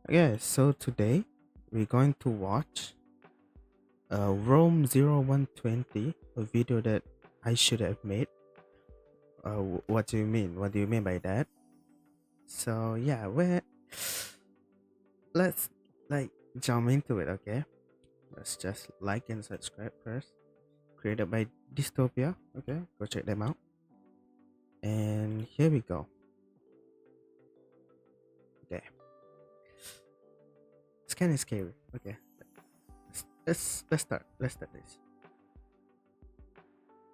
Okay, so today we're going to watch Rome 0120, a video that I should have made. What do you mean? What do you mean by that? So yeah, let's like jump into it, okay? Let's just like and subscribe first. Created by Dystopia, okay? Go check them out. And here we go. Okay. It's kind of scary. Okay. Let's start. Let's start this.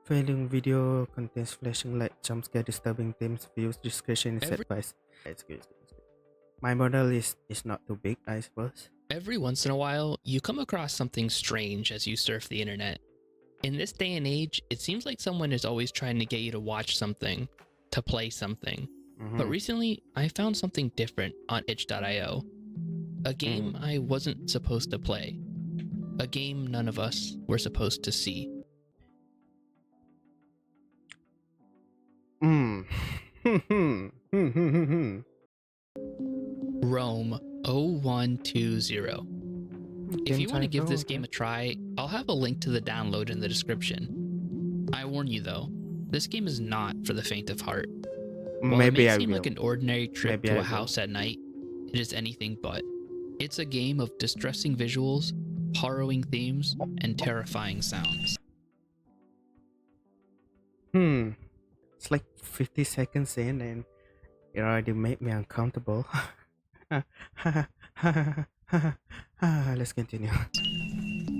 Failing video contains flashing light, jump scare, disturbing themes, views, discretion is advised. It's good, it's good, it's good. My model is not too big, I suppose. Every once in a while, you come across something strange as you surf the internet. In this day and age, it seems like someone is always trying to get you to watch something, to play something. But recently, I found something different on itch.io. A game I wasn't supposed to play. A game none of us were supposed to see. Rome 0120. If you want to give this game a try, I'll have a link to the download in the description. I warn you though, this game is not for the faint of heart. While it may seem like an ordinary trip to a house at night, it is anything but. It's a game of distressing visuals, harrowing themes, and terrifying sounds. It's like 50 seconds in and it already made me uncomfortable. Let's continue.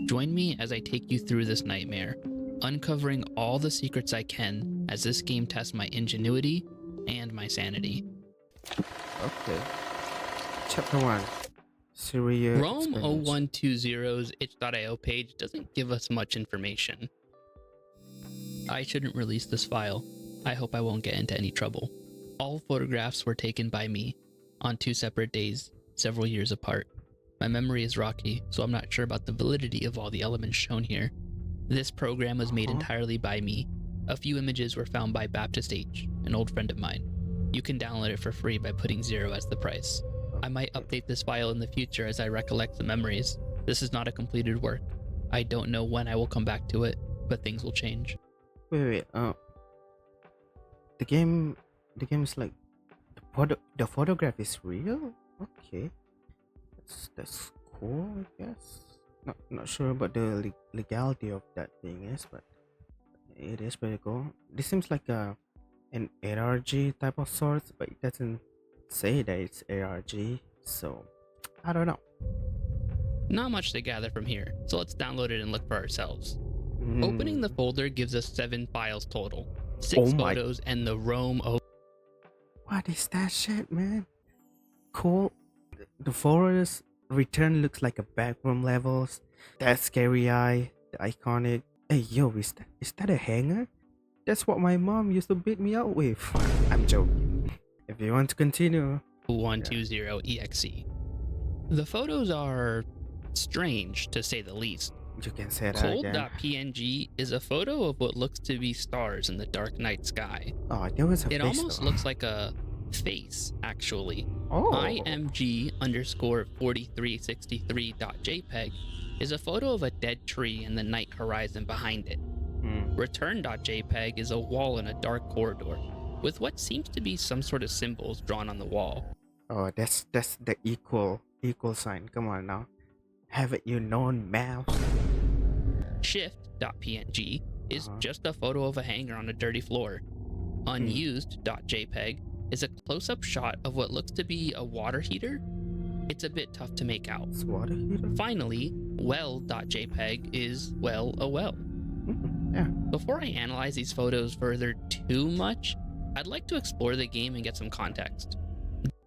Join me as I take you through this nightmare, uncovering all the secrets I can as this game tests my ingenuity and my sanity. Okay. Chapter 1. Syria Rome 0120's itch.io page doesn't give us much information. I shouldn't release this file. I hope I won't get into any trouble. All photographs were taken by me on 2 separate days, several years apart. My memory is rocky, so I'm not sure about the validity of all the elements shown here. This program was made entirely by me. A few images were found by Baptist H, an old friend of mine. You can download it for free by putting 0 as the price. I might update this file in the future as I recollect the memories. This is not a completed work. I don't know when I will come back to it, but things will change. Wait. The game is like the photograph is real. Okay, that's cool. I guess. Not sure about the legality of that thing is, but it is pretty cool. This seems like an ARG type of sorts, but it doesn't say that it's ARG, so I don't know. Not much to gather from here, so let's download it and look for ourselves. Opening the folder gives us 7 files total, 6 photos, and the Rome. What is that shit, man? Cool. The forest return looks like a backroom levels. That scary eye, the iconic. Hey yo, is that a hanger? That's what my mom used to beat me up with. I'm joking. If you want to continue. 0120exe. The photos are strange, to say the least. You can say that again. Cold.png is a photo of what looks to be stars in the dark night sky. Oh, there was a face. It almost looks like a face, actually. Oh. img_4363.jpg is a photo of a dead tree and the night horizon behind it. Return.jpg is a wall in a dark corridor with what seems to be some sort of symbols drawn on the wall. Oh, that's the equal sign. Come on now. Haven't you known, mouse? Shift.png is just a photo of a hanger on a dirty floor. Unused.jpg is a close-up shot of what looks to be a water heater. It's a bit tough to make out. It's water heater? Finally, well.jpg is, well, a well. Yeah. Before I analyze these photos further too much, I'd like to explore the game and get some context.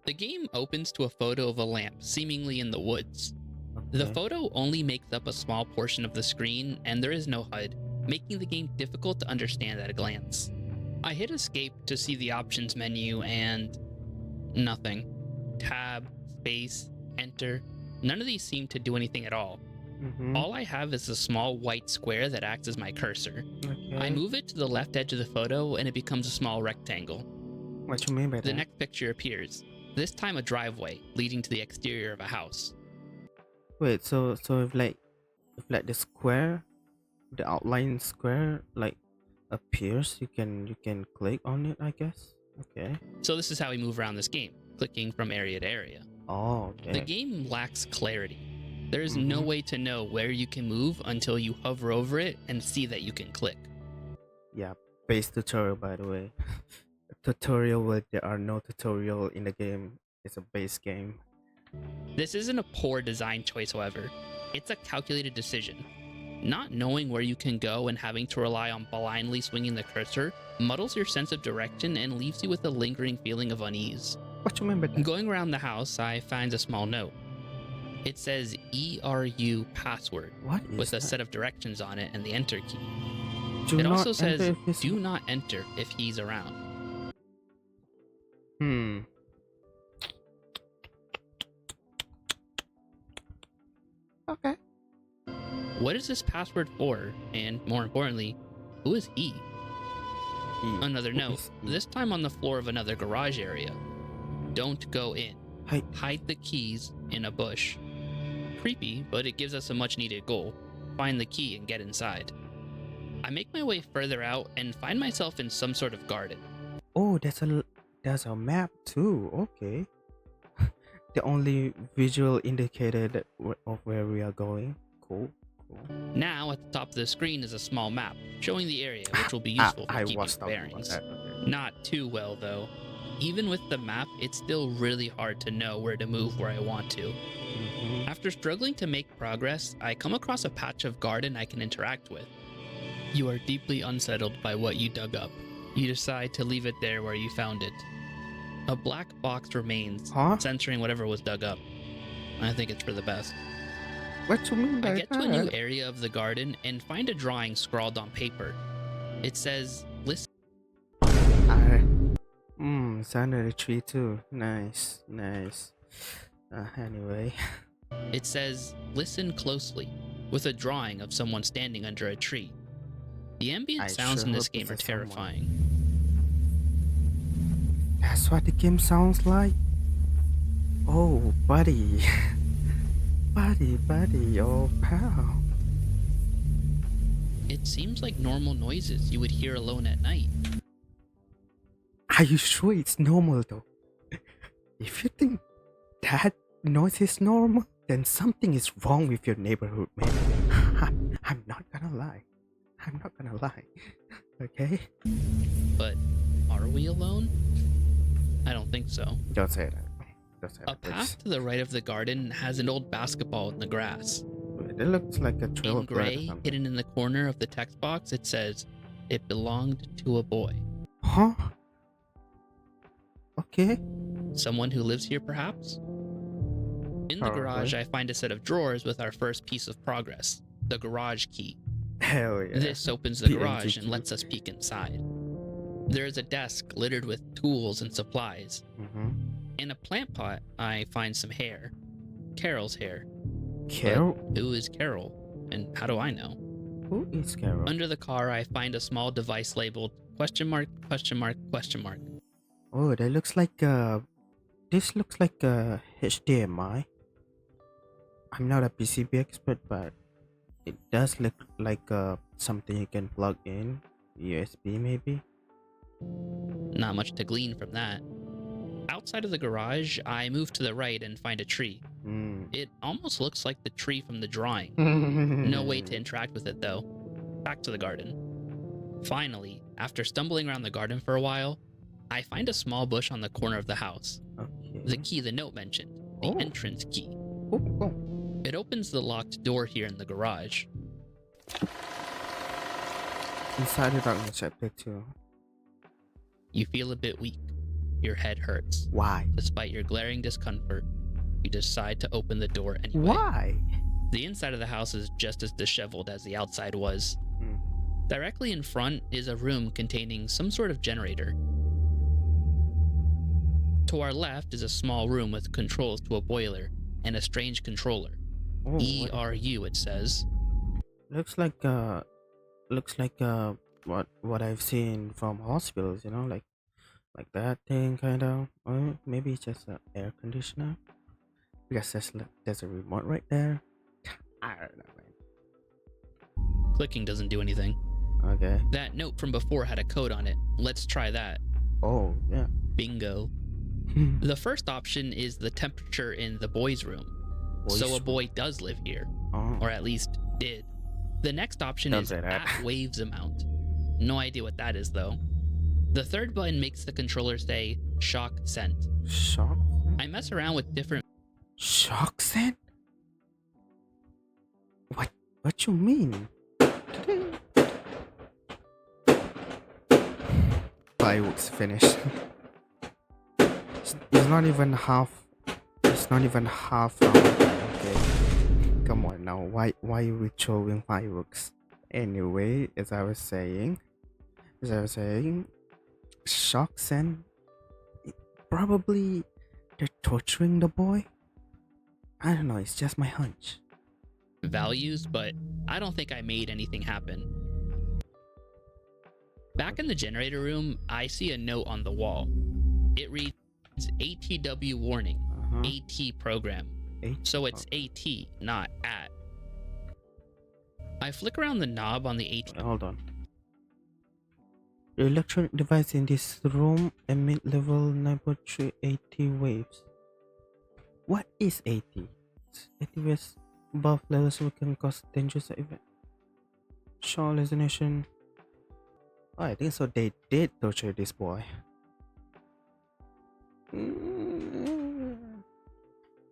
The game opens to a photo of a lamp, seemingly in the woods. The photo only makes up a small portion of the screen, and there is no HUD, making the game difficult to understand at a glance. I hit escape to see the options menu and nothing. Tab, space, enter, none of these seem to do anything at all. All I have is a small white square that acts as my cursor. I move it to the left edge of the photo and it becomes a small rectangle. What you mean by that? The next picture appears. This time a driveway leading to the exterior of a house. Wait, so if like the square, the outline square like appears, you can click on it, I guess. Okay. So this is how we move around this game, clicking from area to area. Oh, The okay. game lacks clarity. There is no Mhm. way to know where you can move until you hover over it and see that you can click. Yeah, base tutorial by the way. A tutorial where there are no tutorial in the game. It's a base game. This isn't a poor design choice, however. It's a calculated decision. Not knowing where you can go and having to rely on blindly swinging the cursor muddles your sense of direction and leaves you with a lingering feeling of unease. What you mean by that? Going around the house, I find a small note. It says ERU password What is with a that? set of directions on it and the enter key. Do It not also says enter if it's- do not enter if he's around. Hmm. Okay. What is this password for? And more importantly, who is he? Another Who note, is he? this time on the floor of another garage area. Don't go in. Hey. Hide the keys in a bush. Creepy, but it gives us a much needed goal. Find the key and get inside. I make my way further out and find myself in some sort of garden. Oh, there's a map too. Okay. The only visual indicator of where we are going. Cool. Now, at the top of the screen is a small map showing the area, which will be useful for I keeping was talking about bearings. that. Okay. Not too well, though. Even with the map, it's still really hard to know where to move where I want to. Mhm. After struggling to make progress, I come across a patch of garden I can interact with. You are deeply unsettled by what you dug up. You decide to leave it there where you found it. A black box remains, Huh? censoring whatever was dug up. I think it's for the best. What you mean by I that? get to a new area of the garden and find a drawing scrawled on paper. It says, listen. Sounded a tree too. Nice. Anyway. It says, listen closely, with a drawing of someone standing under a tree. The ambient I sounds sure in this hope game are it's a someone. terrifying. That's what the game sounds like. Oh, buddy. buddy, oh pal. It seems like normal noises you would hear alone at night. Are you sure it's normal though? If you think that noise is normal, then something is wrong with your neighborhood, man. I'm not gonna lie. Okay? But are we alone? I don't think so. Don't say that. A path to the right of the garden has an old basketball in the grass. It looks like a trail In of blood or gray, something. hidden in the corner of the text box, it says, it belonged to a boy. Huh? Okay. Someone who lives here, perhaps? In the garage, I find a set of drawers with our first piece of progress, the garage key. Hell yeah. This opens the PNG garage and key. lets us peek inside. There is a desk littered with tools and supplies. Mm-hmm. In a plant pot, I find some hair. Carol's hair. Carol? But who is Carol? And how do I know? Who is Carol? Under the car, I find a small device labeled question mark, question mark, question mark. Oh, that looks like this looks like a HDMI. I'm not a PCB expert, but it does look like something you can plug in. USB maybe? Not much to glean from that. Outside of the garage, I move to the right and find a tree. It almost looks like the tree from the drawing. No way to interact with it, though. Back to the garden. Finally, after stumbling around the garden for a while, I find a small bush on the corner of the house. Okay. The key the note mentioned, the Oh. entrance key. Oh. It opens the locked door here in the garage. Inside the Darkness Chapter 2. You feel a bit weak. Your head hurts. Why? Despite your glaring discomfort, you decide to open the door anyway. Why? The inside of the house is just as disheveled as the outside was. Directly in front is a room containing some sort of generator. To our left is a small room with controls to a boiler and a strange controller. Oh, ERU, it says. looks like what I've seen from hospitals, like like that thing, kind of. Or maybe it's just an air conditioner. Because there's a remote right there. I don't know, man. Clicking doesn't do anything. Okay. That note from before had a code on it. Let's try that. Oh, yeah. Bingo. The first option is the temperature in the boys' room. So a boy does live here. Oh. Or at least did. The next option Don't is say that. at waves amount. No idea what that is though. The third button makes the controller say shock scent. Shock? I mess around with different Shock scent? What you mean? Fireworks finished. It's not even half. It's not even half hour. Okay. Come on now. Why are you throwing fireworks? Anyway, as I was saying, shock scent. Probably they're torturing the boy. I don't know. It's just my hunch. values, but I don't think I made anything happen. Back in the generator room, I see a note on the wall. It reads ATW warning, AT program. So it's AT, not at. I flick around the knob on the AT. Hold on. The electronic device in this room emit level 9.3 AT waves. What is AT? 80 waves above levels we can cause dangerous event. Shock hallucination. Oh, I think so. They did torture this boy.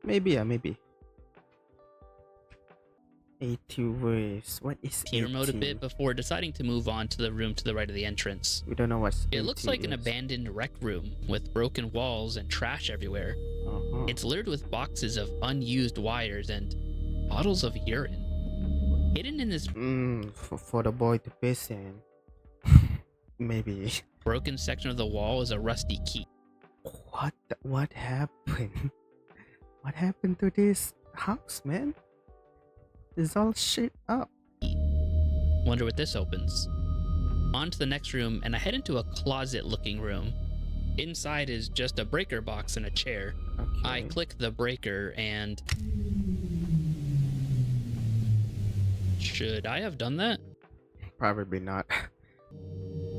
Maybe, yeah, maybe. 80 waves. What is AT remote a 80? bit before deciding to move on to the room to the right of the entrance. We don't know what's It looks like an is. abandoned rec room with broken walls and trash everywhere. It's littered with boxes of unused wires and bottles of urine. Hidden in this For the boy to piss in. Maybe. broken section of the wall is a rusty key. What happened? What happened to this house, man? It's all shit up. Wonder what this opens. On to the next room, and I head into a closet-looking room. Inside is just a breaker box and a chair. Okay. I click the breaker and... Should I have done that? Probably not.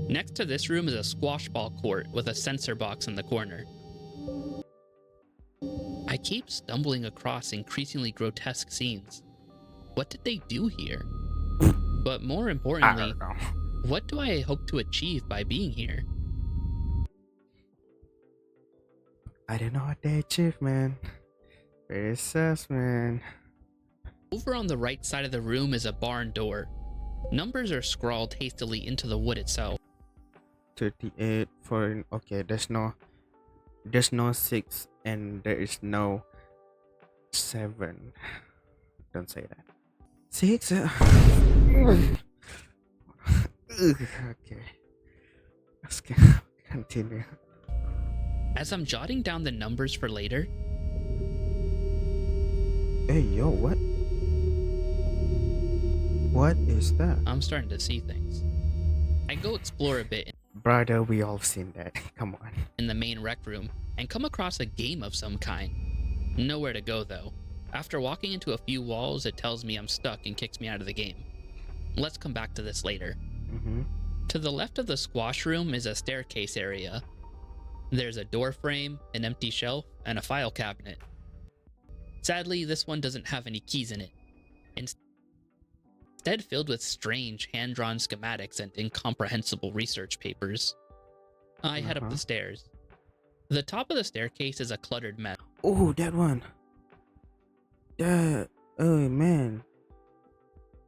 Next to this room is a squash ball court with a sensor box in the corner. I keep stumbling across increasingly grotesque scenes. What did they do here? But more I importantly, don't know. what do I hope to achieve by being here? I don't know what they achieved, man. Very sus, man. Over on the right side of the room is a barn door. Numbers are scrawled hastily into the wood itself. 38 for okay. There's no 6 and there is no 7. Don't say that. 6. Okay. Let's continue. As I'm jotting down the numbers for later, Hey, yo, what? What is that? I'm starting to see things. I go explore a bit Brother, we all seen that. Come on. in the main rec room and come across a game of some kind. Nowhere to go though. After walking into a few walls, it tells me I'm stuck and kicks me out of the game. Let's come back to this later. To the left of the squash room is a staircase area. There's a door frame, an empty shelf, and a file cabinet. Sadly, this one doesn't have any keys in it. Instead filled with strange hand-drawn schematics and incomprehensible research papers. I head up the stairs. The top of the staircase is a cluttered mess. Oh, that one. Oh man.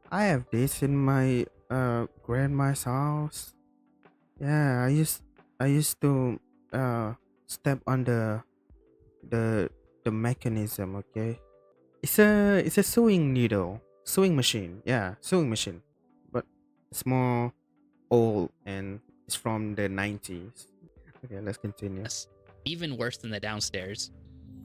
I have this in my grandma's house. Yeah, I used to step on the mechanism, okay? It's a sewing machine. Yeah, sewing machine. But it's more old and it's from the 90s. Okay, let's continue. Even worse than the downstairs.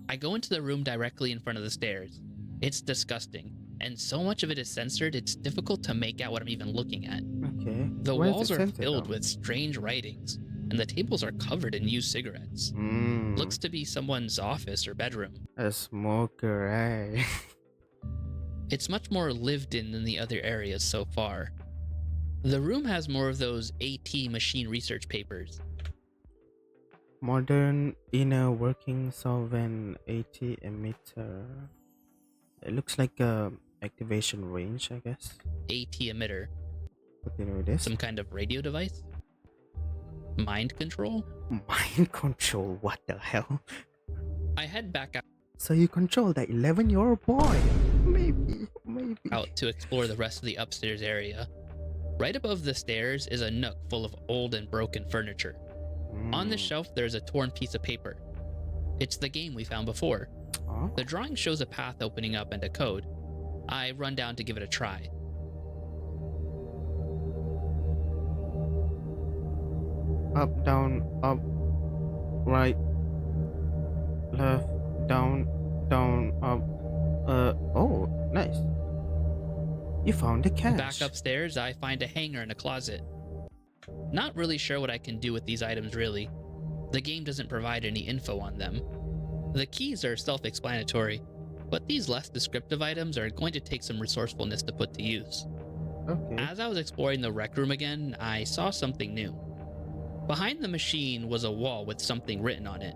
I go into the room directly in front of the stairs. It's disgusting, and so much of it is censored it's difficult to make out what I'm even looking at. Okay. The Why is it walls are censored, filled though? with strange writings. and the tables are covered in used cigarettes. Looks to be someone's office or bedroom. A smoker, eh? It's much more lived in than the other areas so far. The room has more of those AT machine research papers. Modern inner workings of an AT emitter. It looks like a activation range, I guess. AT emitter. Continue with this. Some kind of radio device? Mind control? Mind control, what the hell? I head back So you control that 11-year-old boy? Maybe. out to explore the rest of the upstairs area. Right above the stairs is a nook full of old and broken furniture. On the shelf, there's a torn piece of paper. It's the game we found before. Oh. The drawing shows a path opening up and a code. I run down to give it a try. Up, down, up, right, left, down, up. Oh, nice. You found the cache. Back upstairs, I find a hanger in a closet. Not really sure what I can do with these items really. The game doesn't provide any info on them. The keys are self-explanatory, but these less descriptive items are going to take some resourcefulness to put to use. Okay. As I was exploring the rec room again, I saw something new. Behind the machine was a wall with something written on it.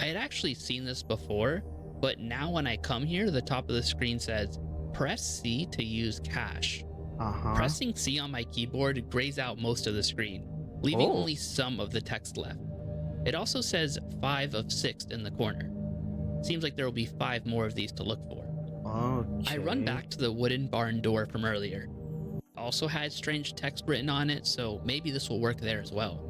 I had actually seen this before, but now when I come here, the top of the screen says, "Press C to use cache." Pressing C on my keyboard grays out most of the screen, leaving only some of the text left. It also says 5 of 6 in the corner. Seems like there will be 5 more of these to look for. Okay. I run back to the wooden barn door from earlier. Also had strange text written on it, so maybe this will work there as well.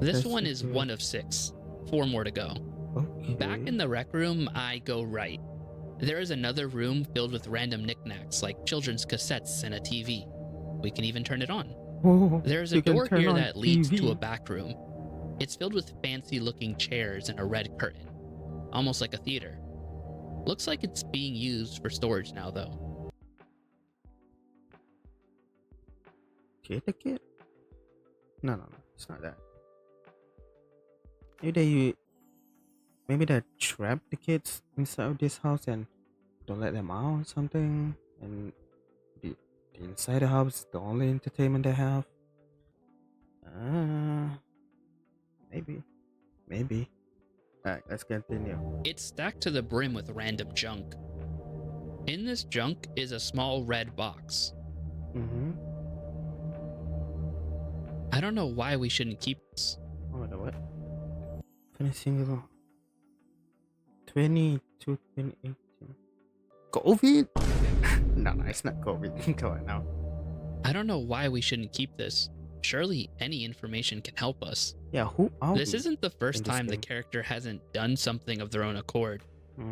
This That's one is okay. 1 of 6. 4 more to go. Okay. Back in the rec room, I go right. There is another room filled with random knickknacks like children's cassettes and a TV. We can even turn it on. Oh, There's a you can door turn here on that leads to TV. a back room. It's filled with fancy looking chairs and a red curtain. Almost like a theater. Looks like it's being used for storage now though. Kid the kid? No, it's not that. Maybe they trap the kids inside of this house and don't let them out or something. And the inside the house is the only entertainment they have. Maybe. Alright, let's continue. It's stacked to the brim with random junk. In this junk is a small red box. I don't know why we shouldn't keep this. Oh, the what? Finishing 20 to 2018. COVID? No, it's not COVID. Come on now. I don't know why we shouldn't keep this. Surely any information can help us. Yeah, who are This we isn't the first in this time the game? character hasn't done something of their own accord.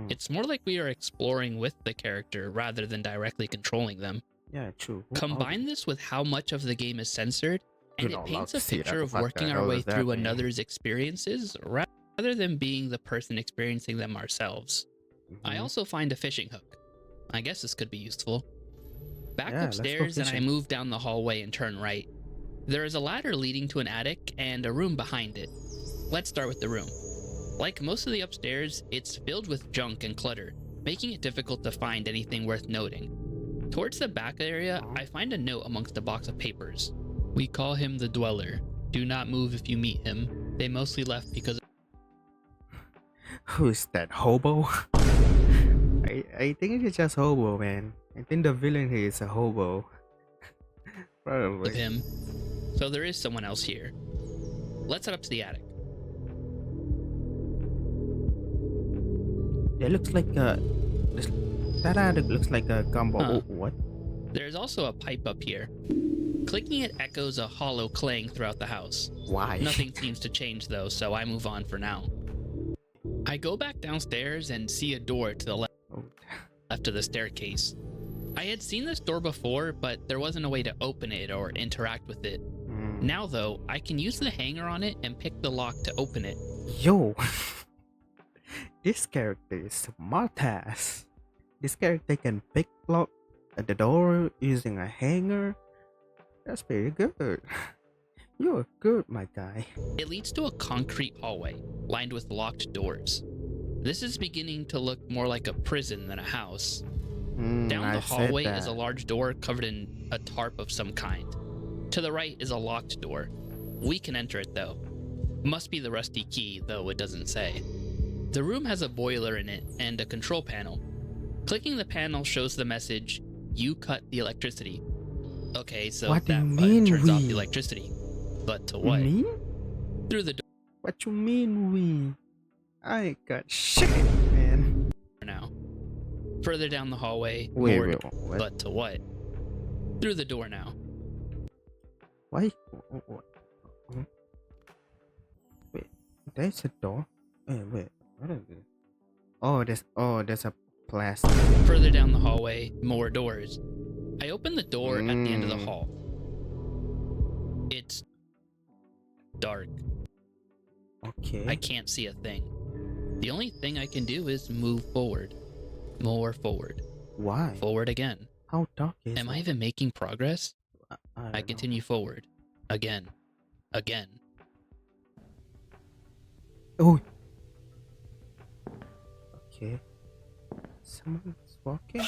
It's more like we are exploring with the character rather than directly controlling them. Yeah, true. Who are Combine we? this with how much of the game is censored, and You're it not allowed paints to a see that. picture of What the working our hell way does that through mean? another's experiences rather than being the person experiencing them ourselves. I also find a fishing hook. I guess this could be useful. Back Yeah, let's go upstairs and I fishing. move down the hallway and turn right. There is a ladder leading to an attic and a room behind it. Let's start with the room. Like most of the upstairs, it's filled with junk and clutter, making it difficult to find anything worth noting. Towards the back area, I find a note amongst a box of papers. We call him the Dweller. Do not move if you meet him. They mostly left because Who's that hobo? I think it's just hobo, man. I think the villain here is a hobo. of Probably. him. So there is someone else here. Let's head up to the attic. It looks like that attic looks like a gumbo. Huh. Oh, what? There's also a pipe up here. Clicking it echoes a hollow clang throughout the house. Why? Nothing seems to change though, so I move on for now. I go back downstairs and see a door to the left Oh, of the staircase. I had seen this door before, but there wasn't a way to open it or interact with it. Now though, I can use the hanger on it and pick the lock to open it. Yo, this character is smart ass. This character can pick lock at the door using a hanger. That's pretty good. You're good, my guy. It leads to a concrete hallway lined with locked doors. This is beginning to look more like a prison than a house. Down the I said hallway is a that. large door covered in a tarp of some kind. To the right is a locked door. We can enter it though. Must be the rusty key, though it doesn't say. The room has a boiler in it and a control panel. Clicking the panel shows the message, "You cut the electricity." Okay, so What do that you button mean turns off the we? electricity. But to You what? mean? Through the door What you mean we? I got shit, man. now. Further down the hallway, Wait, more wait, what? but to what? Through the door now. Why? What? Hmm? Wait, there's a door. Wait, what is this? There's a plastic. Further down the hallway, more doors. I open the door at the end of the hall. It's dark. Okay. I can't see a thing. The only thing I can do is move forward. More forward. Why? Forward again. How dark is Am it? I even making progress? I I continue forward. Again. Again. Oh. Okay. Someone's walking.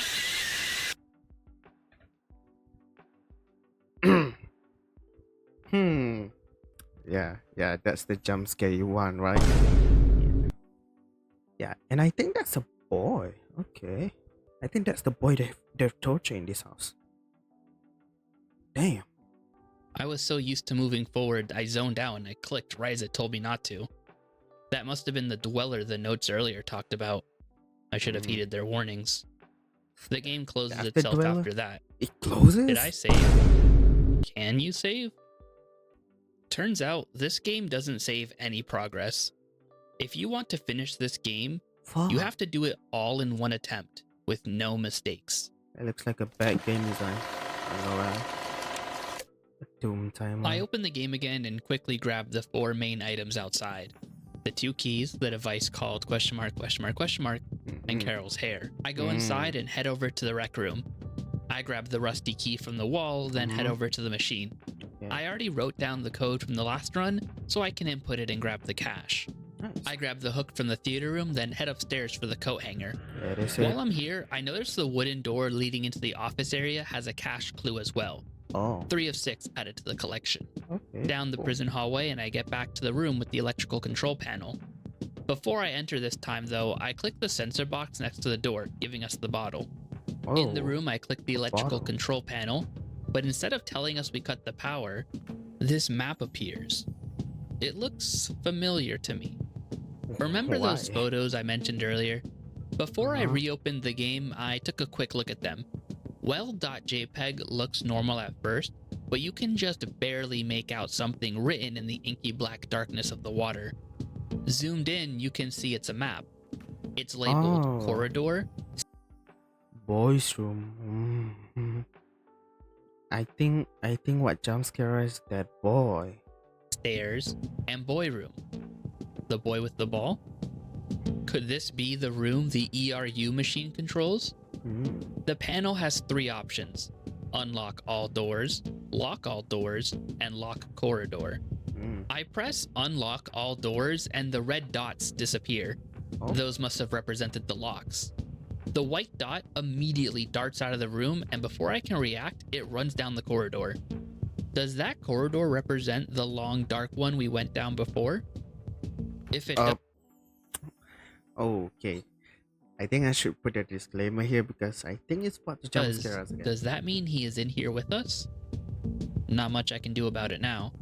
Yeah, that's the jump scare you want, right? Yeah, and I think that's a boy. Okay. I think that's the boy they're torturing this house. Damn. I was so used to moving forward, I zoned out and I clicked right as it told me not to. That must have been the dweller the notes earlier talked about. I should have heeded their warnings. The game closes After itself dweller? after that. It closes? Did I save? Can you save? Turns out, this game doesn't save any progress. If you want to finish this game, Fuck. you have to do it all in one attempt, with no mistakes. That looks like a bad game design. I know, right? A Doom timer. I open the game again and quickly grab the 4 main items outside. The 2 keys, the device called and Carol's hair. I go inside and head over to the rec room. I grab the rusty key from the wall, then head over to the machine. Yeah. I already wrote down the code from the last run, so I can input it and grab the cash. Nice. I grab the hook from the theater room, then head upstairs for the coat hanger. That is While it. I'm here, I notice the wooden door leading into the office area has a cash clue as well. Oh. 3 of 6 added to the collection. Okay. Down the cool. prison hallway and I get back to the room with the electrical control panel. Before I enter this time though, I click the sensor box next to the door, giving us the bottle. In the Oh, room, I click the electrical bottle. control panel, but instead of telling us we cut the power, this map appears. It looks familiar to me. Remember those Why? photos I mentioned earlier? Before I Uh-huh. reopened the game, I took a quick look at them. Well.jpg looks normal at first, but you can just barely make out something written in the inky black darkness of the water. Zoomed in, you can see it's a map. It's labeled Oh. Corridor. Boys' room. I think what jump scare is that boy. Stairs, and boy room. The boy with the ball? Could this be the room the ERU machine controls? The panel has 3 options: unlock all doors, lock all doors, and lock corridor. I press unlock all doors and the red dots disappear. Oh. Those must have represented the locks. The white dot immediately darts out of the room, and before I can react, it runs down the corridor. Does that corridor represent the long dark one we went down before? If it does, Okay. I think I should put a disclaimer here because I think it's about to jump scare us again. does that mean he is in here with us? Not much I can do about it now.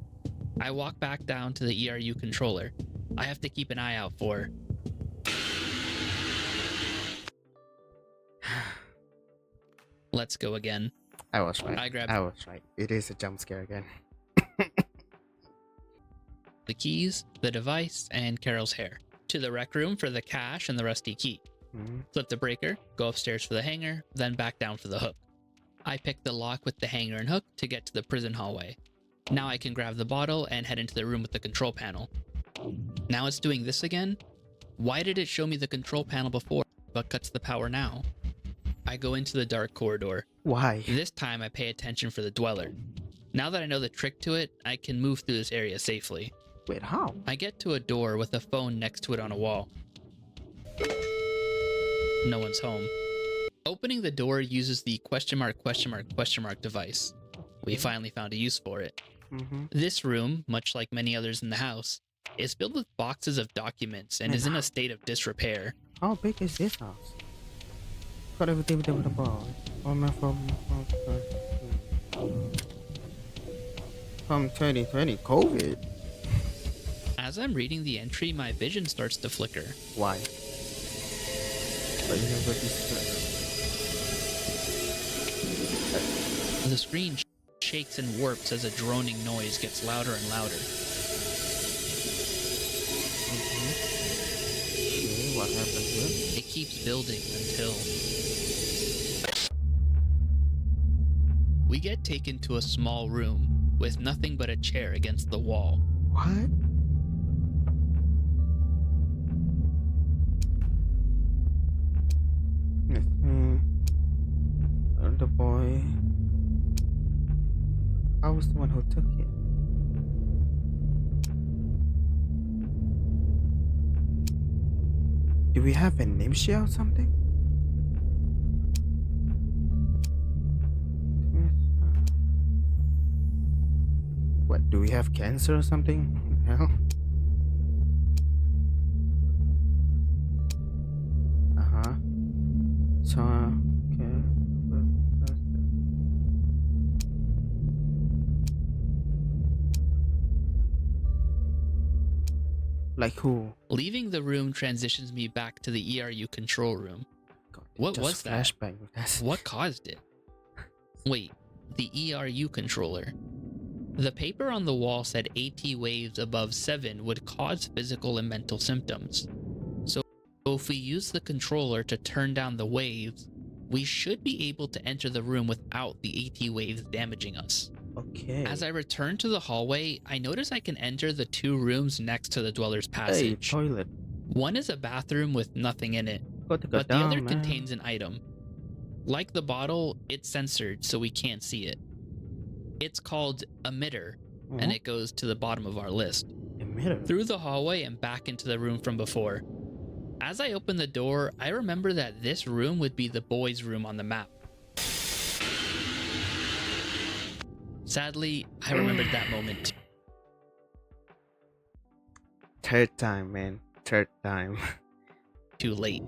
I walk back down to the ERU controller. I have to keep an eye out for... Let's go again. I was right. I was right. It is a jump scare again. the keys, the device, and Carol's hair. To the rec room for the cash and the rusty key. Flip the breaker, go upstairs for the hanger, then back down for the hook. I pick the lock with the hanger and hook to get to the prison hallway. Now I can grab the bottle and head into the room with the control panel. Now it's doing this again? Why did it show me the control panel before, but cuts the power now? I go into the dark corridor. Why? This time I pay attention for the dweller. Now that I know the trick to it, I can move through this area safely. Wait, how? I get to a door with a phone next to it on a wall. No one's home. Opening the door uses the question mark device. We finally found a use for it. This room, much like many others in the house, is filled with boxes of documents and is in a state of disrepair. How big is this house? From 2020 COVID. As I'm reading the entry, my vision starts to flicker. Why? But you never The screen shakes and warps as a droning noise gets louder and louder. Okay, what happened here? It keeps building until we get taken to a small room with nothing but a chair against the wall. What? The boy. I was the one who took it. Do we have a name sheet or something? What, do we have cancer or something? Hell. So, okay. Like who? Leaving the room transitions me back to the ERU control room. God, What was that? Flashback. What caused it? Wait, the ERU controller. The paper on the wall said AT waves above 7 would cause physical and mental symptoms. So if we use the controller to turn down the waves, we should be able to enter the room without the AT waves damaging us. Okay. As I return to the hallway, I notice I can enter the 2 rooms next to the dweller's passage. Hey, toilet. One is a bathroom with nothing in it, but the other contains an item. Like the bottle, it's censored so we can't see it. It's called emitter, and it goes to the bottom of our list. Emitter? Through the hallway and back into the room from before. As I open the door, I remember that this room would be the boys' room on the map. Sadly, I remembered that moment. Third time, man. Third time. Too late.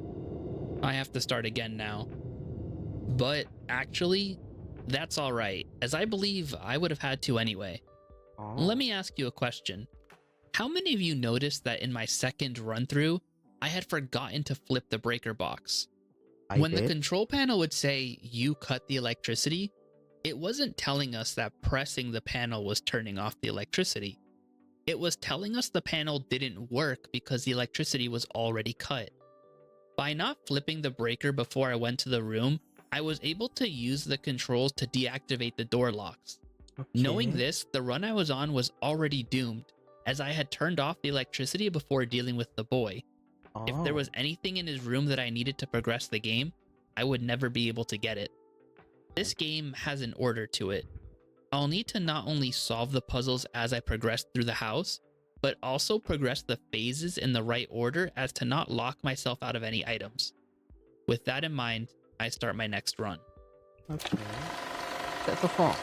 I have to start again now. But actually, that's alright, as I believe I would have had to anyway. Oh. Let me ask you a question. How many of you noticed that in my second run through, I had forgotten to flip the breaker box? When the control panel would say, "You cut the electricity," it wasn't telling us that pressing the panel was turning off the electricity. It was telling us the panel didn't work because the electricity was already cut. By not flipping the breaker before I went to the room, I was able to use the controls to deactivate the door locks. Okay. Knowing this, the run I was on was already doomed, as I had turned off the electricity before dealing with the boy. Oh. If there was anything in his room that I needed to progress the game, I would never be able to get it. This game has an order to it. I'll need to not only solve the puzzles as I progress through the house, but also progress the phases in the right order as to not lock myself out of any items. With that in mind, I start my next run. Okay. That's a fall.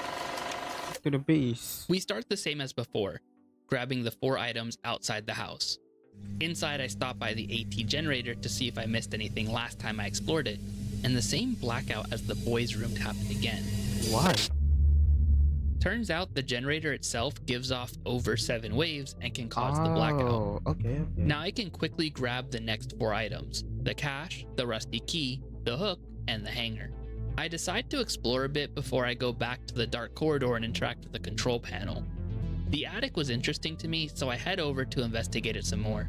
To the base. We start the same as before, grabbing the 4 items outside the house. Inside, I stop by the AT generator to see if I missed anything last time I explored it, and the same blackout as the boys' room happened again. Why? Turns out the generator itself gives off over 7 waves and can cause the blackout. Oh, okay. Now I can quickly grab the next 4 items: the cache, the rusty key, the hook, and the hanger. I decide to explore a bit before I go back to the dark corridor and interact with the control panel. The attic was interesting to me, so I head over to investigate it some more.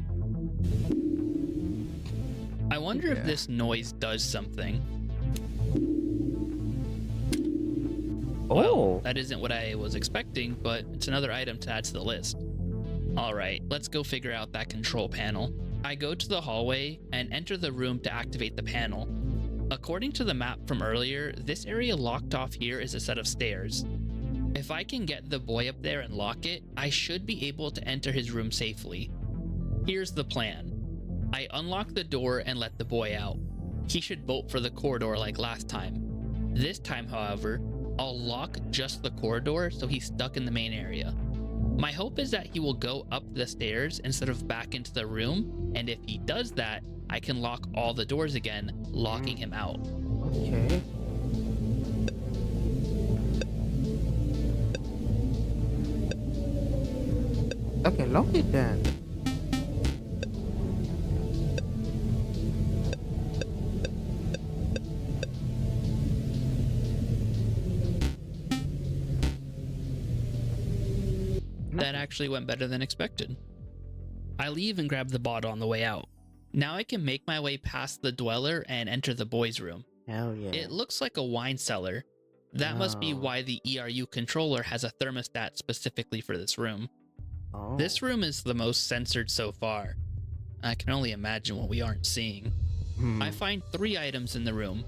I wonder if this noise does something. Well, that isn't what I was expecting, but it's another item to add to the list. Alright, let's go figure out that control panel. I go to the hallway and enter the room to activate the panel. According to the map from earlier, this area locked off here is a set of stairs. If I can get the boy up there and lock it, I should be able to enter his room safely. Here's the plan. I unlock the door and let the boy out. He should bolt for the corridor like last time. This time, however, I'll lock just the corridor so he's stuck in the main area. My hope is that he will go up the stairs instead of back into the room, and if he does that, I can lock all the doors again, locking him out. Okay. Okay, lock it then. That actually went better than expected. I leave and grab the bottle on the way out. Now I can make my way past the dweller and enter the boys' room. Hell yeah. It looks like a wine cellar. That must be Oh. why the ERU controller has a thermostat specifically for this room. Oh. This room is the most censored so far. I can only imagine what we aren't seeing. I find 3 items in the room: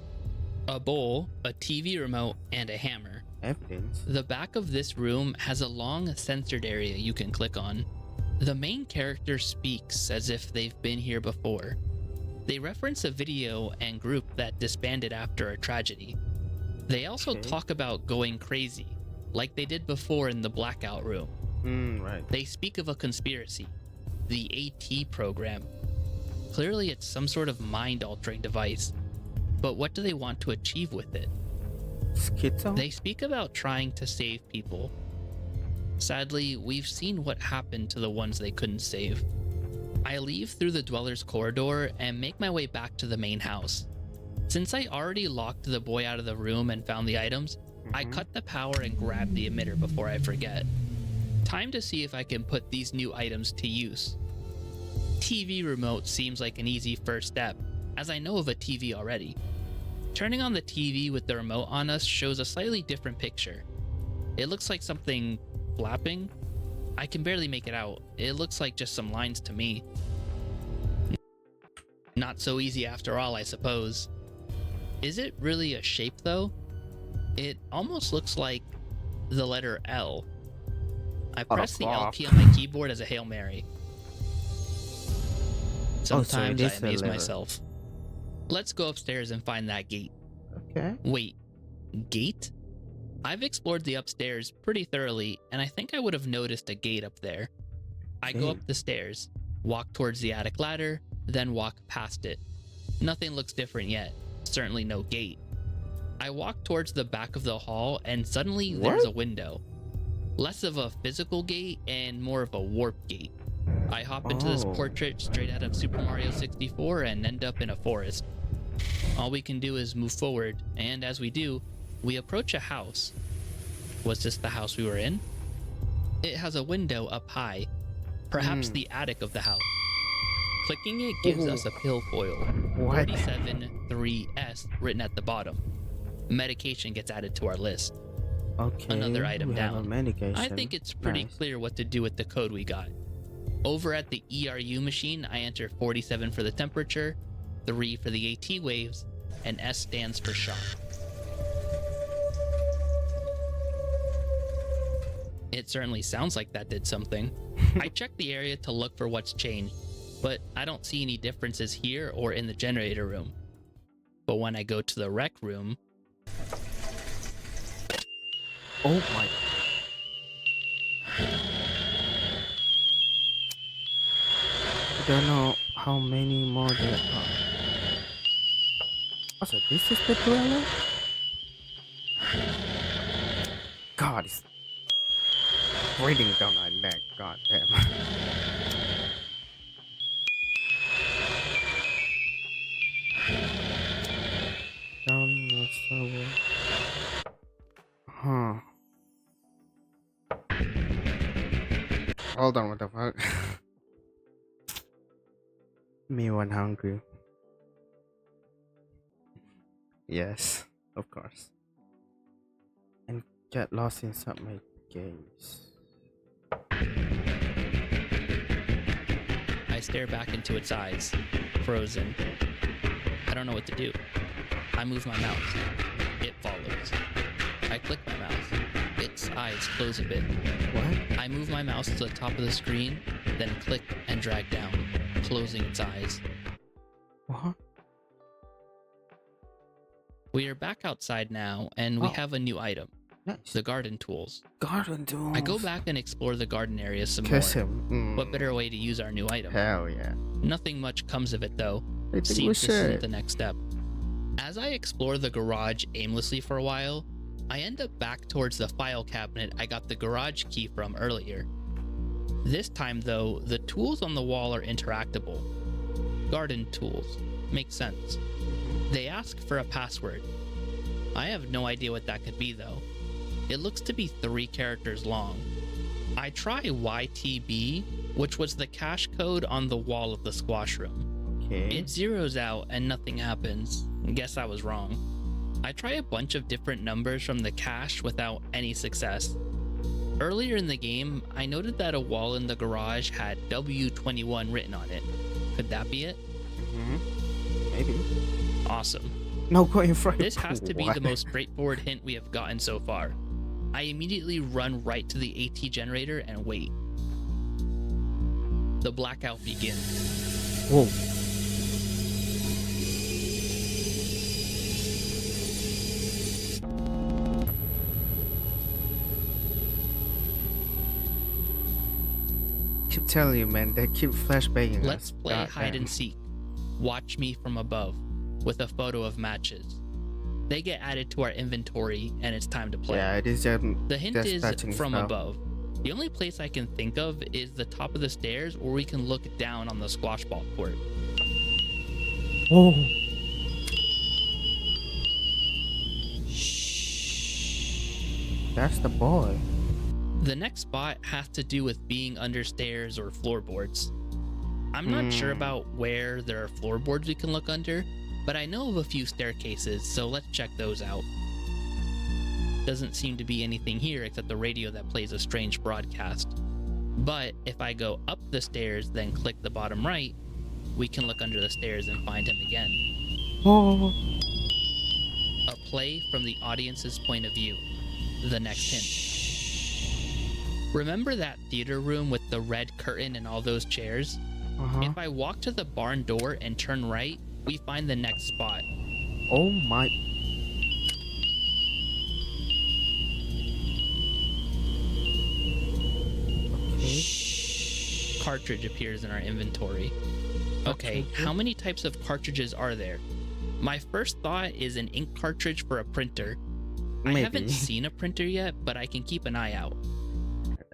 a bowl, a TV remote, and a hammer. Evidence. The back of this room has a long censored area you can click on. The main character speaks as if they've been here before. They reference a video and group that disbanded after a tragedy. They also Okay. talk about going crazy, like they did before in the blackout room. Right. They speak of a conspiracy, the AT program. Clearly it's some sort of mind-altering device, but what do they want to achieve with it? Schizo? They speak about trying to save people. Sadly, we've seen what happened to the ones they couldn't save. I leave through the dweller's corridor and make my way back to the main house. Since I already locked the boy out of the room and found the items, I cut the power and grab the emitter before I forget. Time to see if I can put these new items to use. TV remote seems like an easy first step, as I know of a TV already. Turning on the TV with the remote on us shows a slightly different picture. It looks like something flapping. I can barely make it out. It looks like just some lines to me. Not so easy after all, I suppose. Is it really a shape though? It almost looks like the letter L. I press the L key on my keyboard as a Hail Mary. Sometimes I amaze myself. Let's go upstairs and find that gate. Okay. Wait, gate? I've explored the upstairs pretty thoroughly, and I think I would have noticed a gate up there. I go up the stairs, walk towards the attic ladder, then walk past it. Nothing looks different yet. Certainly no gate. I walk towards the back of the hall, and suddenly there's a window. Less of a physical gate and more of a warp gate. I hop into this portrait straight out of Super Mario 64 and end up in a forest. All we can do is move forward, and as we do, we approach a house. Was this the house we were in? It has a window up high, perhaps the attic of the house. Clicking it gives us a pill foil, 473S, written at the bottom. Medication gets added to our list. Okay. Another item we have a down. medication. I think it's pretty Nice. clear what to do with the code we got. Over at the ERU machine, I enter 47 for the temperature, 3 for the AT waves, and S stands for shock. It certainly sounds like that did something. I check the area to look for what's changed, but I don't see any differences here or in the generator room. But when I go to the rec room... Oh my. I don't know how many more there are. Also, this is the dweller? God, it's breathing down my neck. God damn. Down the server. Huh. Hold on, what the fuck? Me one hungry. Yes, of course. And get lost inside my gaze. I stare back into its eyes, frozen. I don't know what to do. I move my mouse. It follows. I click my mouse. its eyes close a bit. What? I move my mouse to the top of the screen, then click and drag down, closing its eyes. What? We are back outside now, and we Oh. have a new item, Nice. the garden tools. Garden tools. I go back and explore the garden area some more. Kiss him. What better way to use our new item? Hell yeah. Nothing much comes of it though. I think we Seems this isn't should. the next step. As I explore the garage aimlessly for a while, I end up back towards the file cabinet I got the garage key from earlier. This time though, the tools on the wall are interactable. Garden tools. Makes sense. They ask for a password. I have no idea what that could be though. It looks to be 3 characters long. I try YTB, which was the cache code on the wall of the squash room. Okay. It zeroes out and nothing happens. Guess I was wrong. I try a bunch of different numbers from the cache without any success. Earlier in the game, I noted that a wall in the garage had W21 written on it. Could that be it? Maybe. Awesome. No, go in front. This has to be What? the most straightforward hint we have gotten so far. I immediately run right to the AT generator and wait. The blackout begins. Whoa. Keep telling you, man. They keep flashbanging Let's us. play God hide damn. and seek. Watch me from above with a photo of matches. They get added to our inventory and it's time to play. Yeah, it is. The hint just is touching from stuff. above. The only place I can think of is the top of the stairs where we can look down on the squash ball court. Whoa. That's the boy. The next spot has to do with being under stairs or floorboards. I'm not sure about where there are floorboards we can look under, but I know of a few staircases, so let's check those out. Doesn't seem to be anything here except the radio that plays a strange broadcast. But if I go up the stairs, then click the bottom right, we can look under the stairs and find him again. Oh. A play from the audience's point of view. The next hint. Remember that theater room with the red curtain and all those chairs? If I walk to the barn door and turn right, we find the next spot. Oh my. Okay. Cartridge appears in our inventory. Okay, how many types of cartridges are there? My first thought is an ink cartridge for a printer. I haven't Maybe. seen a printer yet, but I can keep an eye out.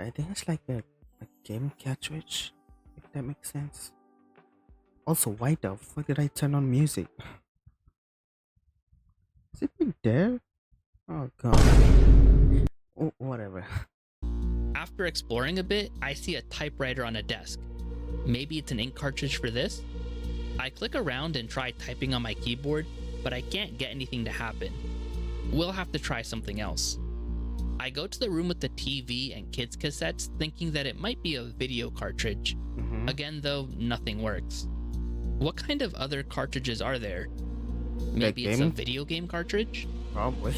I think it's like a game cartridge, if that makes sense. Also, why the fuck did I turn on music? Is it been there? Oh god. Oh, whatever. After exploring a bit, I see a typewriter on a desk. Maybe it's an ink cartridge for this? I click around and try typing on my keyboard, but I can't get anything to happen. We'll have to try something else. I go to the room with the TV and kids' cassettes, thinking that it might be a video cartridge. Again, though, nothing works. What kind of other cartridges are there? Maybe it's a game? video game cartridge? Probably.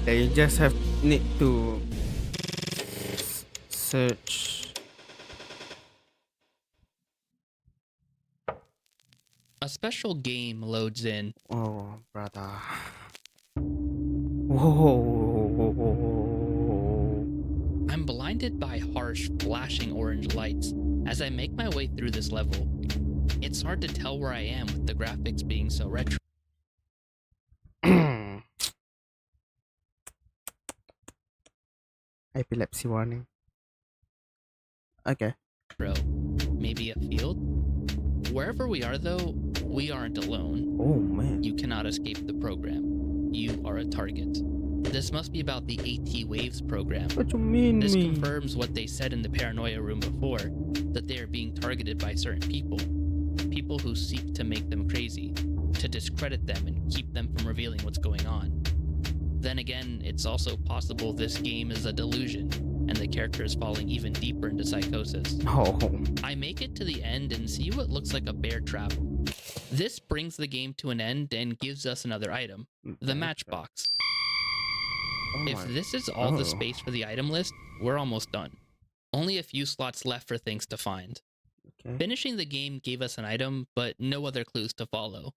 They just need to search. A special game loads in. Oh, brother. Whoa. I'm blinded by harsh, flashing orange lights as I make my way through this level. It's hard to tell where I am with the graphics being so retro. Epilepsy warning. Okay. Maybe a field? Wherever we are, though, we aren't alone. Oh man. You cannot escape the program. You are a target. This must be about the AT Waves program. What you mean? This confirms what they said in the paranoia room before, that they are being targeted by certain people. People who seek to make them crazy, to discredit them and keep them from revealing what's going on. Then again, it's also possible this game is a delusion, and the character is falling even deeper into psychosis. Oh. I make it to the end and see what looks like a bear trap. This brings the game to an end and gives us another item, the matchbox. Oh If my. this is all the space for the item list, we're almost done. Only a few slots left for things to find. Okay. Finishing the game gave us an item, but no other clues to follow.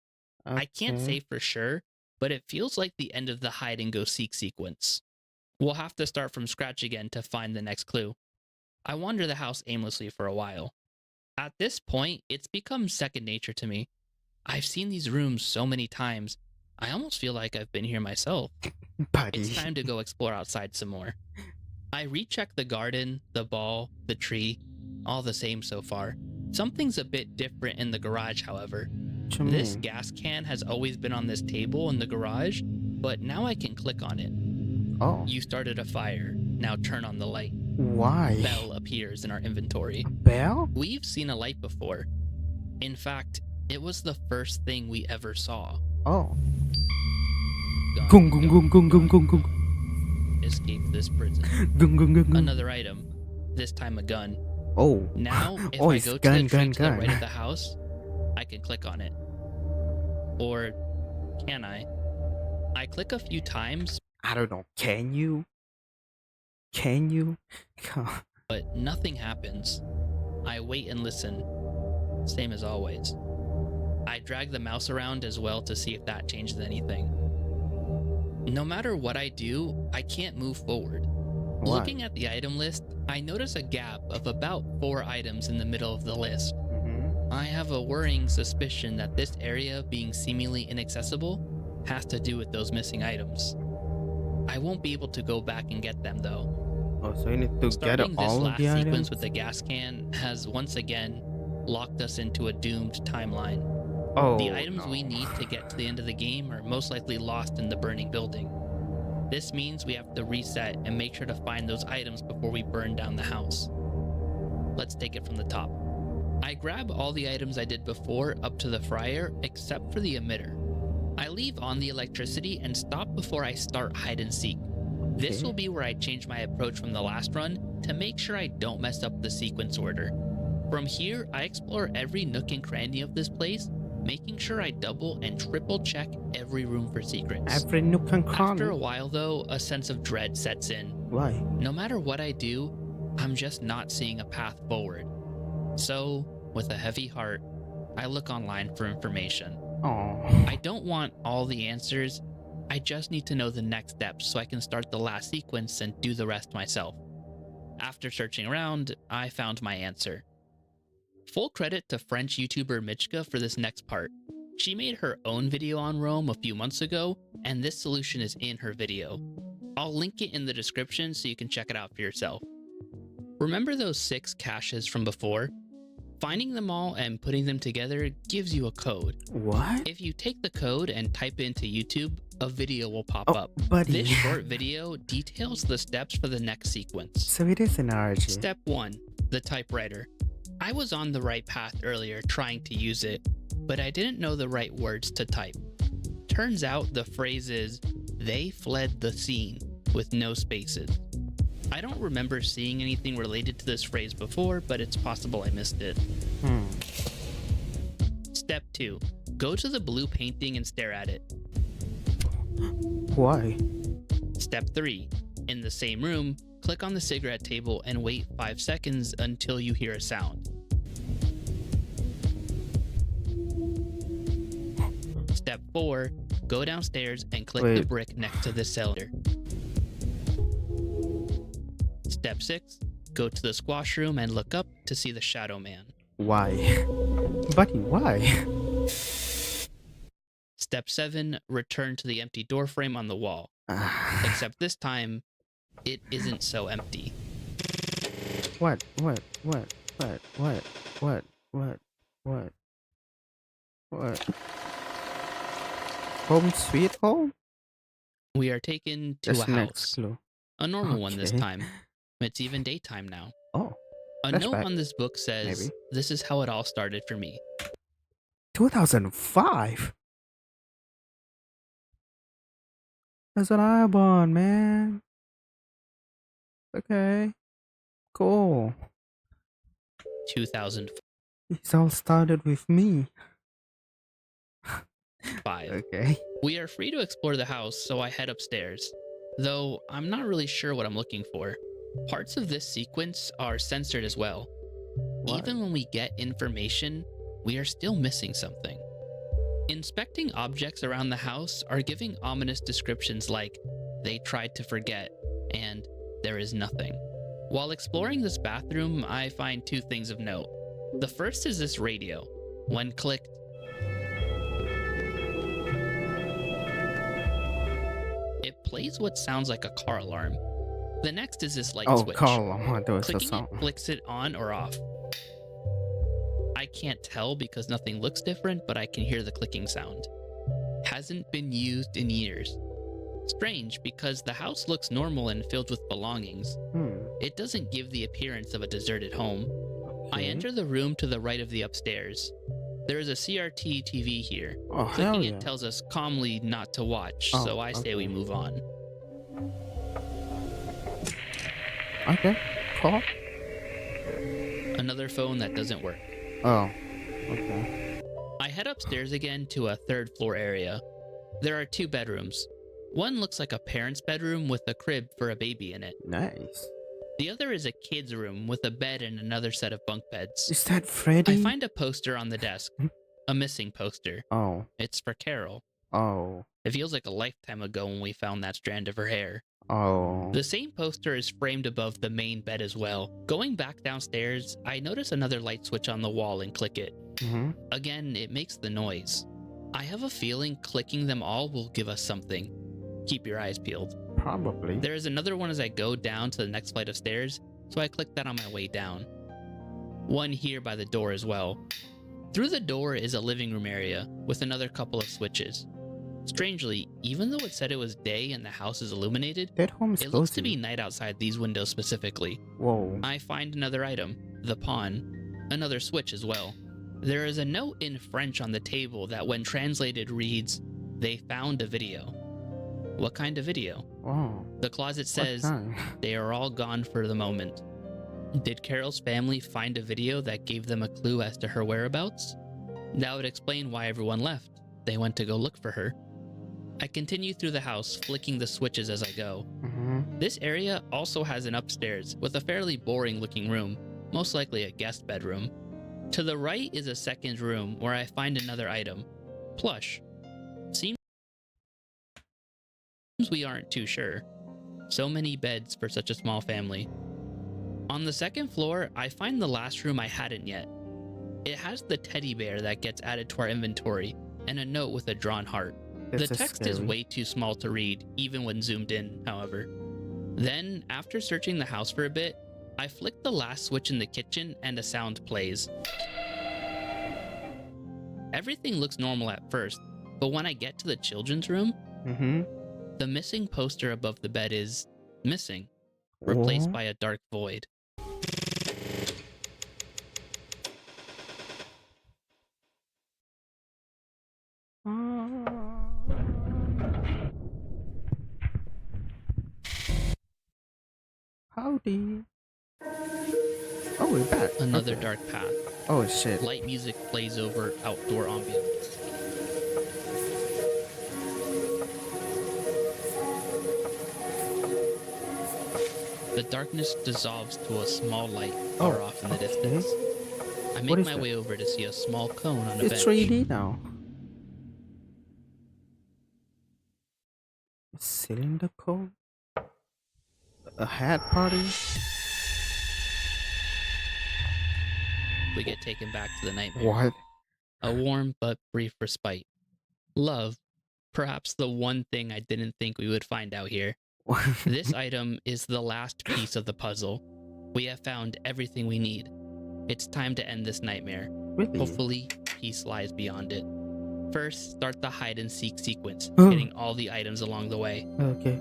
I can't Okay. say for sure, but it feels like the end of the hide and go seek sequence. We'll have to start from scratch again to find the next clue. I wander the house aimlessly for a while. At this point, it's become second nature to me. I've seen these rooms so many times, I almost feel like I've been here myself. Buddy. It's time to go explore outside some more. I recheck the garden, the ball, the tree, all the same so far. Something's a bit different in the garage, however. What you This mean? gas can has always been on this table in the garage, but now I can click on it. Oh. You started a fire. Now turn on the light. Why? Bell appears in our inventory. A bell? We've seen a light before. In fact, it was the first thing we ever saw. Oh. Gun, Gung gung gung gung gung gung gung. Escape this prison. Gung gung gung gung. Another item. This time a gun. Oh. Now, if Oh, I it's go to gun, the tree gun, to the gun. right of the house, I can click on it. Or can I? I click a few times, I don't know. Can you? Can you? but nothing happens. I wait and listen. Same as always. I drag the mouse around as well to see if that changes anything. No matter what I do, I can't move forward. Why? Looking at the item list, I notice a gap of about 4 items in the middle of the list. Mm-hmm. I have a worrying suspicion that this area being seemingly inaccessible has to do with those missing items. I won't be able to go back and get them though. Oh, so you need to Starting get this all of last the sequence items? with the gas can has once again locked us into a doomed timeline. Oh, The items no. we need to get to the end of the game are most likely lost in the burning building. This means we have to reset and make sure to find those items before we burn down the house. Let's take it from the top. I grab all the items I did before up to the fryer except for the emitter. I leave on the electricity and stop before I start hide and seek. This Okay. will be where I change my approach from the last run to make sure I don't mess up the sequence order. From here, I explore every nook and cranny of this place, making sure I double and triple check every room for secrets. Every nook and cranny. After a while though, a sense of dread sets in. Why? No matter what I do, I'm just not seeing a path forward. So, with a heavy heart, I look online for information. Oh. I don't want all the answers, I just need to know the next steps so I can start the last sequence and do the rest myself. After searching around, I found my answer. Full credit to French YouTuber Michka for this next part. She made her own video on Rome a few months ago, and this solution is in her video. I'll link it in the description so you can check it out for yourself. Remember those 6 caches from before? Finding them all and putting them together gives you a code. What? If you take the code and type it into YouTube, a video will pop Oh, up. buddy. This short video details the steps for the next sequence. So it is an ARG. Step 1, the typewriter. I was on the right path earlier trying to use it, but I didn't know the right words to type. Turns out the phrase is, "They fled the scene," with no spaces. I don't remember seeing anything related to this phrase before, but it's possible I missed it. Step 2, go to the blue painting and stare at it. Why? Step 3, in the same room, click on the cigarette table and wait 5 seconds until you hear a sound. Step 4, go downstairs and click the Wait. brick next to the cylinder. Step 6, go to the squash room and look up to see the shadow man. Why? Buddy, why? Step 7, return to the empty door frame on the wall. Except this time, it isn't so empty. What? Home sweet home? We are taken to That's a next house. clue. A normal one this Okay. time. It's even daytime now. Oh, A note flashback, on this book says, maybe. "This is how it all started for me." 2005? That's what I born, man. Okay. Cool. 2005. It's all started with me. Okay. We are free to explore the house, so I head upstairs. though I'm not really sure what I'm looking for. Parts of this sequence are censored as well. What? Even when we get information, we are still missing something. Inspecting objects around the house are giving ominous descriptions like, "They tried to forget," and "There is nothing." While exploring this bathroom, I find two things of note. The first is this radio. When clicked, it plays what sounds like a car alarm. The next is this light Oh, switch. Carl, I want to Clicking it song. flicks it on or off. I can't tell because nothing looks different, but I can hear the clicking sound. Hasn't been used in years. Strange, because the house looks normal and filled with belongings. It doesn't give the appearance of a deserted home. I Okay. enter the room to the right of the upstairs. There is a CRT TV here. Oh, hell Clicking yeah. it tells us calmly not to watch, Oh, so I say we okay. move on. Okay. Call. Another phone that doesn't work. Oh. Okay. I head upstairs again to a third floor area. There are two bedrooms. One looks like a parent's bedroom with a crib for a baby in it. Nice. The other is a kid's room with a bed and another set of bunk beds. Is that Freddy? I find a poster on the desk. A missing poster. Oh. It's for Carol. Oh. It feels like a lifetime ago when we found that strand of her hair. Oh. The same poster is framed above the main bed as well. Going back downstairs, I notice another light switch on the wall and click it. Mm-hmm. Again, it makes the noise. I have a feeling clicking them all will give us something. Keep your eyes peeled. Probably. There is another one as I go down to the next flight of stairs, so I click that on my way down. One here by the door as well. Through the door is a living room area with another couple of switches. Strangely, even though it said it was day and the house is illuminated, That home is it looks cozy. to be night outside these windows specifically. Whoa. I find another item, the pawn, another switch as well. There is a note in French on the table that when translated reads, "They found a video." What kind of video? Wow. The closet What says, time? "They are all gone for the moment." Did Carol's family find a video that gave them a clue as to her whereabouts? That would explain why everyone left. They went to go look for her. I continue through the house, flicking the switches as I go. Mm-hmm. This area also has an upstairs with a fairly boring looking room, most likely a guest bedroom. To the right is a second room where I find another item. Plush. Seems we aren't too sure. So many beds for such a small family. On the second floor, I find the last room I hadn't yet. It has the teddy bear that gets added to our inventory and a note with a drawn heart. The That's text is scary. way too small to read, even when zoomed in, however. Then, after searching the house for a bit, I flick the last switch in the kitchen and a sound plays. Everything looks normal at first, but when I get to the children's room, Mm-hmm. the missing poster above the bed is missing, replaced Oh. by a dark void. Howdy. Oh, we're back. Another Okay. dark path. Oh shit. Light music plays over outdoor ambience. The darkness dissolves to a small light far off in the distance. I What make is my that? way over to see a small cone on a It's bench. 3D now. Cylinder cone? A hat party? We get taken back to the nightmare. What? A warm but brief respite. Love, perhaps the one thing I didn't think we would find out here. This item is the last piece of the puzzle. We have found everything we need. It's time to end this nightmare. Really? Hopefully, peace lies beyond it. First, start the hide and seek sequence, Oh. getting all the items along the way. Okay.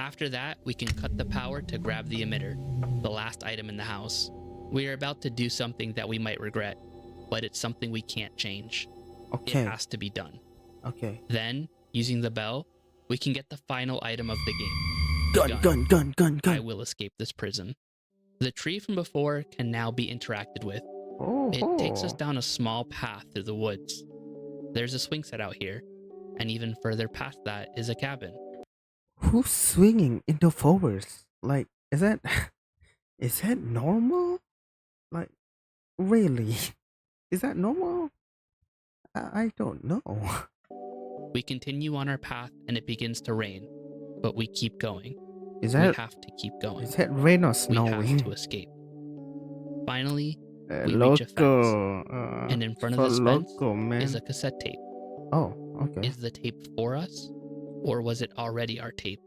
After that, we can cut the power to grab the emitter, the last item in the house. We are about to do something that we might regret, but it's something we can't change. Okay. It has to be done. Okay. Then, using the bell, we can get the final item of the game. Gun. I will escape this prison. The tree from before can now be interacted with. Oh. It takes us down a small path through the woods. There's a swing set out here. and even further past that is a cabin. Who's swinging in the forest? Like, is that is that normal? Like, really? Is that normal? I don't know. We continue on our path and it begins to rain, but we keep going. Is We that have to keep going. is that rain or We have snowing? to escape. Finally, we reach a Loco. fence, and in front of So this fence loco, man. is a cassette tape. Oh, okay. Is the tape for us, or was it already our tape?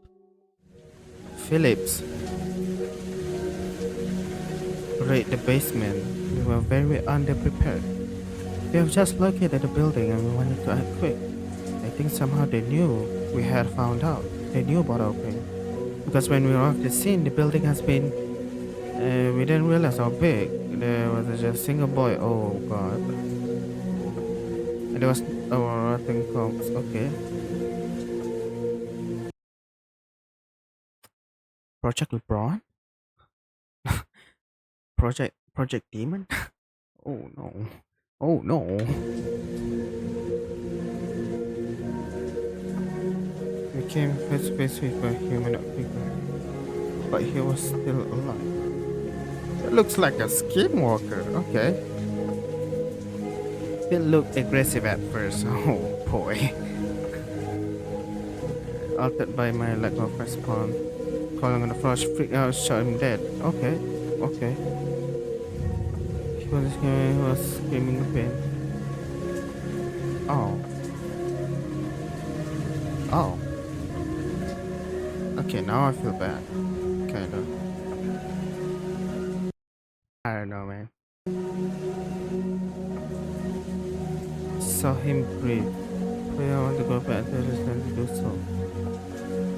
Phillips. Raid the basement. We were very underprepared. We have just located the building and we wanted to act quick. I think somehow they knew we had found out. They knew about our plan. Because when we arrived at the scene, the building has been. We didn't realize how big. There was just a single boy. Oh god. And there was rotting corpse. Okay. Project LeBron? Project Demon? Oh no. Oh no. We came face to face with a humanoid figure, but he was still alive. It looks like a skinwalker. Okay. It looked aggressive at first. Oh boy. Altered by my lack of response. Calling on the flash freak out, shot him dead. Okay. Okay. He was screaming in pain. Oh. Oh. Okay, now I feel bad. Kinda. I don't know, man. Saw him breathe. But I want to go back to the restaurant to do so.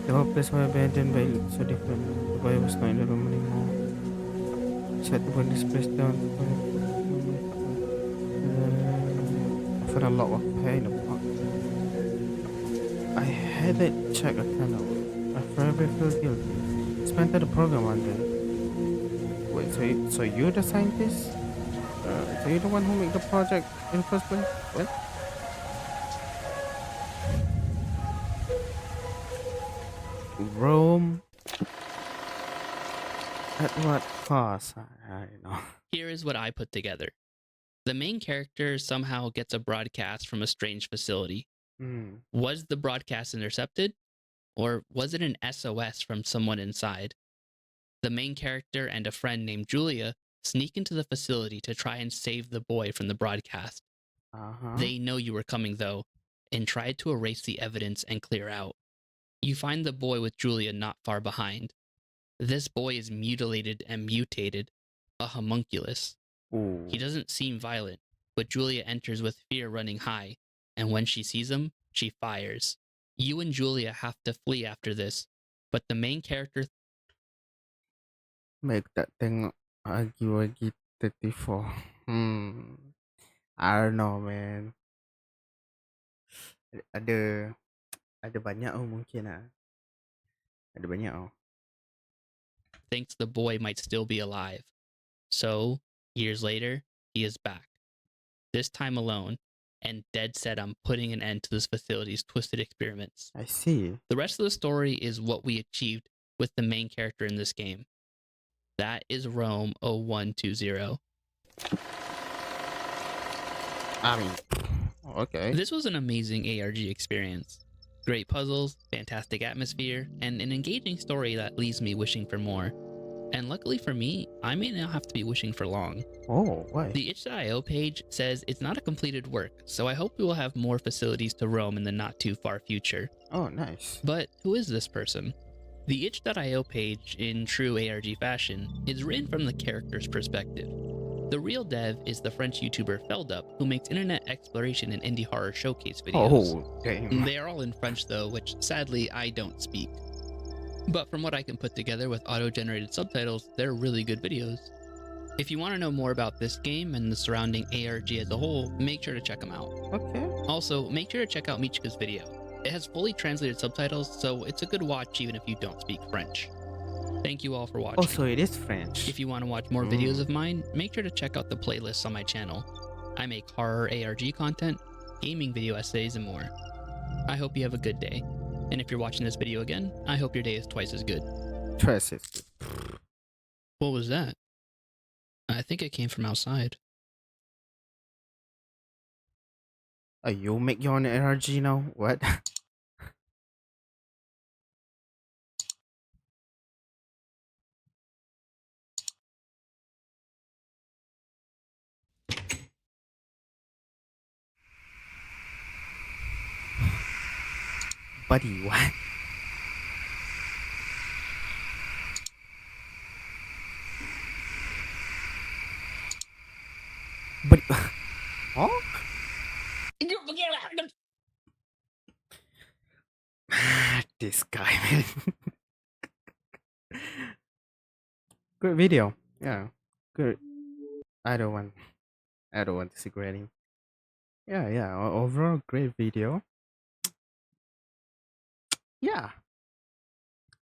The whole place was abandoned, but it looked so different. The boy was not in the room anymore. So I had to burn this place down. I felt a lot of pain apart. I had it check a tunnel. I forever feel guilty. Spent the program one day. Wait, so you're the scientist? So you're the one who made the project in the first place? What? Rome? At what cost? I don't know. Here is what I put together. The main character somehow gets a broadcast from a strange facility. Was the broadcast intercepted? Or was it an SOS from someone inside? The main character and a friend named Julia sneak into the facility to try and save the boy from the broadcast. They know you were coming, though, and tried to erase the evidence and clear out. You find the boy with Julia not far behind. This boy is mutilated and mutated, a homunculus. Ooh. He doesn't seem violent, but Julia enters with fear running high, and when she sees him, she fires. You and Julia have to flee after this, but the main character Make that thing argue 34. I don't know, man. Ada ada banyak mungkin ah. Ada banyak thinks the boy might still be alive. So, years later, he is back. This time alone, and dead set on putting an end to this facility's twisted experiments. I see. The rest of the story is what we achieved with the main character in this game. That is Rome 0120. I mean, okay. This was an amazing ARG experience. Great puzzles, fantastic atmosphere, and an engaging story that leaves me wishing for more. And luckily for me, I may not have to be wishing for long. Oh, why? The itch.io page says it's not a completed work, so I hope we will have more facilities to roam in the not too far future. Oh, nice. But who is this person? The itch.io page, in true ARG fashion, is written from the character's perspective. The real dev is the French YouTuber Feldup, who makes internet exploration and indie horror showcase videos. Oh, damn. They are all in French though, which sadly I don't speak. But from what I can put together with auto-generated subtitles, they're really good videos. If you want to know more about this game and the surrounding ARG as a whole, make sure to check them out. Okay. Also, make sure to check out Michika's video. It has fully translated subtitles, so it's a good watch even if you don't speak French. Thank you all for watching. Also, it is French. If you want to watch more videos of mine, make sure to check out the playlists on my channel. I make horror ARG content, gaming video essays, and more. I hope you have a good day. And if you're watching this video again, I hope your day is twice as good. Twice as good. What was that? I think it came from outside. You make your own ARG now? What? Buddy, what? Buddy, huh? This guy, man. Good video. Yeah. Good. I don't want. I don't want to secret him. Yeah, yeah. Overall, great video. Yeah.